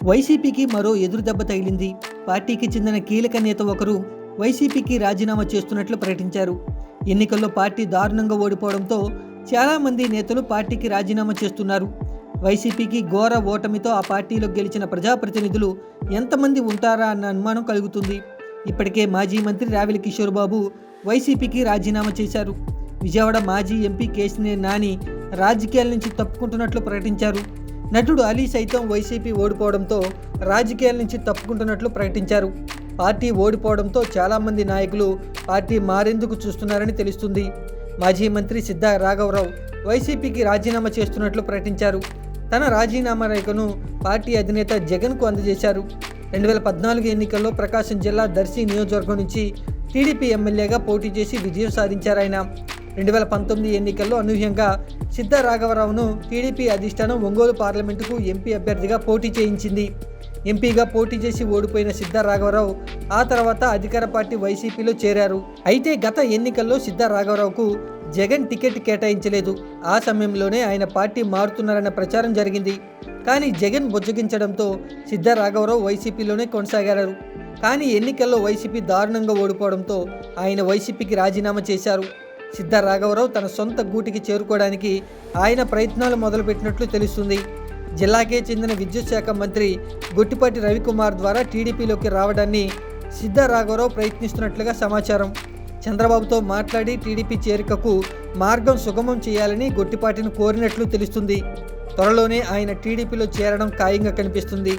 వైసీపీకి మరో ఎదురుదెబ్బ తగిలింది. పార్టీకి చెందిన కీలక నేత ఒకరు వైసీపీకి రాజీనామా చేస్తున్నట్లు ప్రకటించారు. ఎన్నికల్లో పార్టీ దారుణంగా ఓడిపోవడంతో చాలామంది నేతలు పార్టీకి రాజీనామా చేస్తున్నారు. వైసీపీకి ఘోర ఓటమితో ఆ పార్టీలో గెలిచిన ప్రజాప్రతినిధులు ఎంతమంది ఉంటారా అన్న అనుమానం కలుగుతుంది. ఇప్పటికే మాజీ మంత్రి రావెల కిషోర్ బాబు వైసీపీకి రాజీనామా చేశారు. విజయవాడ మాజీ ఎంపీ కేశినేని నాని రాజకీయాల నుంచి తప్పుకుంటున్నట్లు ప్రకటించారు. నటుడు అలీ సైతం వైసీపీ ఓడిపోవడంతో రాజకీయాల నుంచి తప్పుకుంటున్నట్లు ప్రకటించారు. పార్టీ ఓడిపోవడంతో చాలామంది నాయకులు పార్టీ మారేందుకు చూస్తున్నారని తెలుస్తుంది. మాజీ మంత్రి సిద్ధా రాఘవరావు వైసీపీకి రాజీనామా చేస్తున్నట్లు ప్రకటించారు. తన రాజీనామా రేఖను పార్టీ అధినేత జగన్కు అందజేశారు. 2014 ఎన్నికల్లో ప్రకాశం జిల్లా దర్శి నియోజకవర్గం నుంచి టీడీపీ ఎమ్మెల్యేగా పోటీ చేసి విజయం సాధించారాయన. 2019 ఎన్నికల్లో అనూహ్యంగా సిద్ధా రాఘవరావును టీడీపీ అధిష్టానం ఒంగోలు పార్లమెంటుకు ఎంపీ అభ్యర్థిగా పోటీ చేయించింది. ఎంపీగా పోటీ చేసి ఓడిపోయిన సిద్ధా రాఘవరావు ఆ తర్వాత అధికార పార్టీ వైసీపీలో చేరారు. అయితే గత ఎన్నికల్లో సిద్ధా రాఘవరావుకు జగన్ టికెట్ కేటాయించలేదు. ఆ సమయంలోనే ఆయన పార్టీ మారుతున్నారన్న ప్రచారం జరిగింది. కానీ జగన్ బుజ్జగించడంతో సిద్ధా రాఘవరావు వైసీపీలోనే కొనసాగారు. కానీ ఎన్నికల్లో వైసీపీ దారుణంగా ఓడిపోవడంతో ఆయన వైసీపీకి రాజీనామా చేశారు. సిద్ధా రాఘవరావు తన సొంత గూటికి చేరుకోవడానికి ఆయన ప్రయత్నాలు మొదలుపెట్టినట్లు తెలుస్తుంది. జిల్లాకే చెందిన విద్యుత్ శాఖ మంత్రి గొట్టిపాటి రవికుమార్ ద్వారా టీడీపీలోకి రావడాన్ని సిద్ధా రాఘవరావు ప్రయత్నిస్తున్నట్లుగా సమాచారం. చంద్రబాబుతో మాట్లాడి టీడీపీ చేరికకు మార్గం సుగమం చేయాలని గొట్టిపాటిని కోరినట్లు తెలుస్తుంది. త్వరలోనే ఆయన టీడీపీలో చేరడం ఖాయంగా కనిపిస్తుంది.